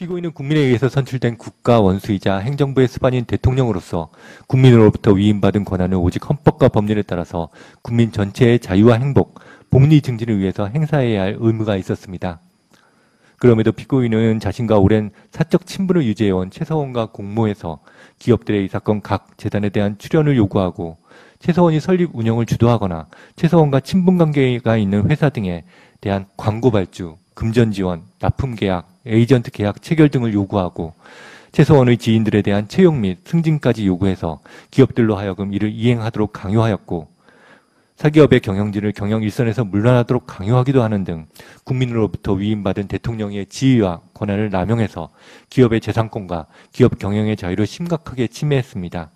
피고인은 국민에 의해서 선출된 국가 원수이자 행정부의 수반인 대통령으로서 국민으로부터 위임받은 권한을 오직 헌법과 법률에 따라서 국민 전체의 자유와 행복, 복리 증진을 위해서 행사해야 할 의무가 있었습니다. 그럼에도 피고인은 자신과 오랜 사적 친분을 유지해온 최서원과 공모해서 기업들의 이 사건 각 재단에 대한 출연을 요구하고 최서원이 설립 운영을 주도하거나 최서원과 친분관계가 있는 회사 등에 대한 광고 발주, 금전 지원, 납품 계약, 에이전트 계약 체결 등을 요구하고 최서원의 지인들에 대한 채용 및 승진까지 요구해서 기업들로 하여금 이를 이행하도록 강요하였고 사기업의 경영진을 경영 일선에서 물러나도록 강요하기도 하는 등 국민으로부터 위임받은 대통령의 지위와 권한을 남용해서 기업의 재산권과 기업 경영의 자유를 심각하게 침해했습니다.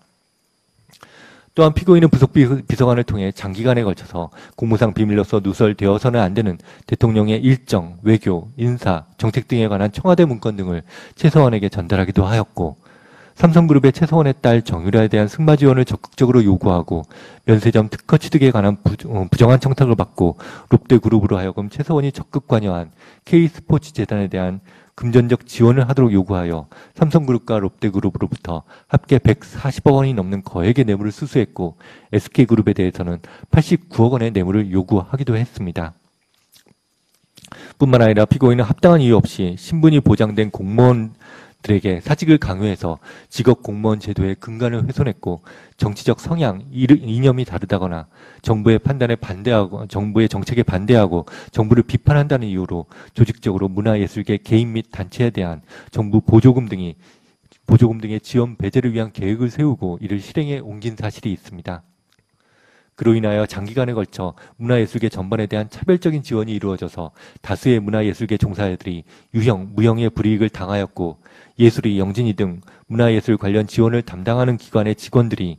또한 피고인은 부속 비서관을 통해 장기간에 걸쳐서 공무상 비밀로서 누설되어서는 안 되는 대통령의 일정, 외교, 인사, 정책 등에 관한 청와대 문건 등을 최서원에게 전달하기도 하였고 삼성그룹의 최서원의 딸 정유라에 대한 승마 지원을 적극적으로 요구하고 면세점 특허 취득에 관한 부정한 청탁을 받고 롯데그룹으로 하여금 최서원이 적극 관여한 K스포츠재단에 대한 금전적 지원을 하도록 요구하여 삼성그룹과 롯데그룹으로부터 합계 140억 원이 넘는 거액의 뇌물을 수수했고 SK그룹에 대해서는 89억 원의 뇌물을 요구하기도 했습니다. 뿐만 아니라 피고인은 합당한 이유 없이 신분이 보장된 공무원들에게 사직을 강요해서 직업 공무원 제도의 근간을 훼손했고 정치적 성향, 이념이 다르다거나 정부의 판단에 반대하고 정부의 정책에 반대하고 정부를 비판한다는 이유로 조직적으로 문화예술계 개인 및 단체에 대한 정부 보조금 등의 지원 배제를 위한 계획을 세우고 이를 실행에 옮긴 사실이 있습니다. 그로 인하여 장기간에 걸쳐 문화예술계 전반에 대한 차별적인 지원이 이루어져서 다수의 문화예술계 종사자들이 유형, 무형의 불이익을 당하였고 예술이, 영진이 등 문화예술 관련 지원을 담당하는 기관의 직원들이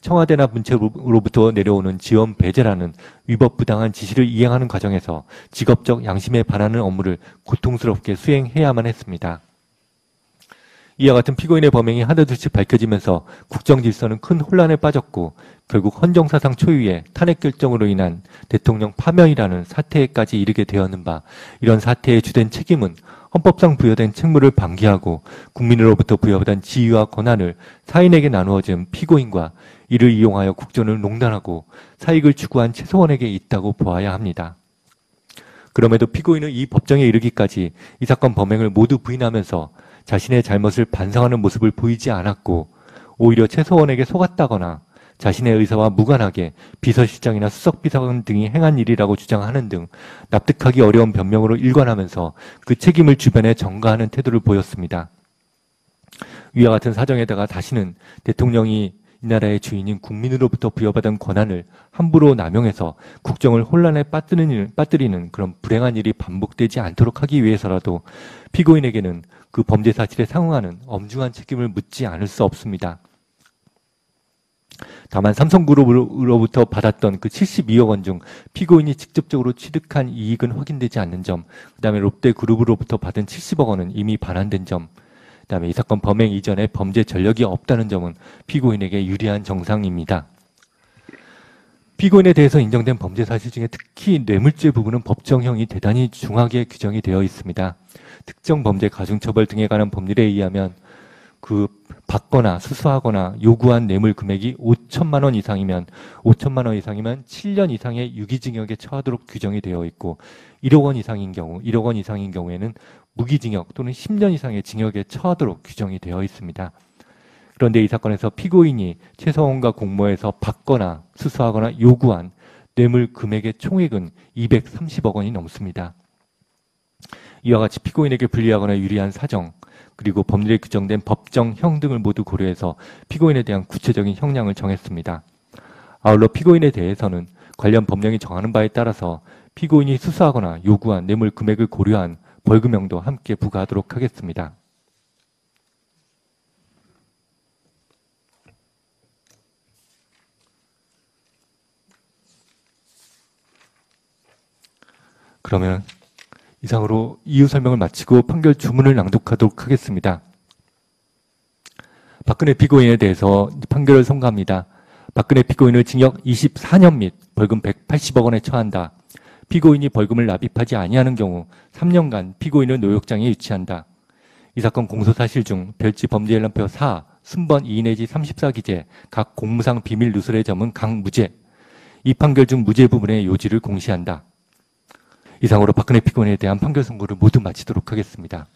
청와대나 문체부로부터 내려오는 지원 배제라는 위법부당한 지시를 이행하는 과정에서 직업적 양심에 반하는 업무를 고통스럽게 수행해야만 했습니다. 이와 같은 피고인의 범행이 하나둘씩 밝혀지면서 국정질서는 큰 혼란에 빠졌고 결국 헌정사상 초유의 탄핵 결정으로 인한 대통령 파면이라는 사태에까지 이르게 되었는 바 이런 사태의 주된 책임은 헌법상 부여된 책무를 방기하고 국민으로부터 부여받은 지위와 권한을 사인에게 나누어진 피고인과 이를 이용하여 국정을 농단하고 사익을 추구한 최서원에게 있다고 보아야 합니다. 그럼에도 피고인은 이 법정에 이르기까지 이 사건 범행을 모두 부인하면서 자신의 잘못을 반성하는 모습을 보이지 않았고 오히려 최서원에게 속았다거나 자신의 의사와 무관하게 비서실장이나 수석비서관 등이 행한 일이라고 주장하는 등 납득하기 어려운 변명으로 일관하면서 그 책임을 주변에 전가하는 태도를 보였습니다. 위와 같은 사정에다가 다시는 대통령이 이 나라의 주인인 국민으로부터 부여받은 권한을 함부로 남용해서 국정을 혼란에 빠뜨리는 그런 불행한 일이 반복되지 않도록 하기 위해서라도 피고인에게는 그 범죄 사실에 상응하는 엄중한 책임을 묻지 않을 수 없습니다. 다만 삼성그룹으로부터 받았던 그 72억 원 중 피고인이 직접적으로 취득한 이익은 확인되지 않는 점, 그 다음에 롯데그룹으로부터 받은 70억 원은 이미 반환된 점, 그 다음에 이 사건 범행 이전에 범죄 전력이 없다는 점은 피고인에게 유리한 정상입니다. 피고인에 대해서 인정된 범죄 사실 중에 특히 뇌물죄 부분은 법정형이 대단히 중하게 규정이 되어 있습니다. 특정 범죄, 가중처벌 등에 관한 법률에 의하면 그 받거나 수수하거나 요구한 뇌물 금액이 5천만 원 이상이면 7년 이상의 유기징역에 처하도록 규정이 되어 있고 1억 원 이상인 경우에는 무기징역 또는 10년 이상의 징역에 처하도록 규정이 되어 있습니다. 그런데 이 사건에서 피고인이 최서원과 공모해서 받거나 수수하거나 요구한 뇌물 금액의 총액은 230억 원이 넘습니다. 이와 같이 피고인에게 불리하거나 유리한 사정, 그리고 법률에 규정된 법정형 등을 모두 고려해서 피고인에 대한 구체적인 형량을 정했습니다. 아울러 피고인에 대해서는 관련 법령이 정하는 바에 따라서 피고인이 수수하거나 요구한 뇌물 금액을 고려한 벌금형도 함께 부과하도록 하겠습니다. 그러면 이상으로 이유 설명을 마치고 판결 주문을 낭독하도록 하겠습니다. 박근혜 피고인에 대해서 판결을 선고합니다. 박근혜 피고인을 징역 24년 및 벌금 180억 원에 처한다. 피고인이 벌금을 납입하지 아니하는 경우 3년간 피고인을 노역장에 유치한다. 이 사건 공소사실 중 별지 범죄연람표 4, 순번 2 내지 34기재 각 공무상 비밀 누설의 점은 각 무죄. 이 판결 중 무죄 부분의 요지를 공시한다. 이상으로 박근혜 피고인에 대한 판결 선고를 모두 마치도록 하겠습니다.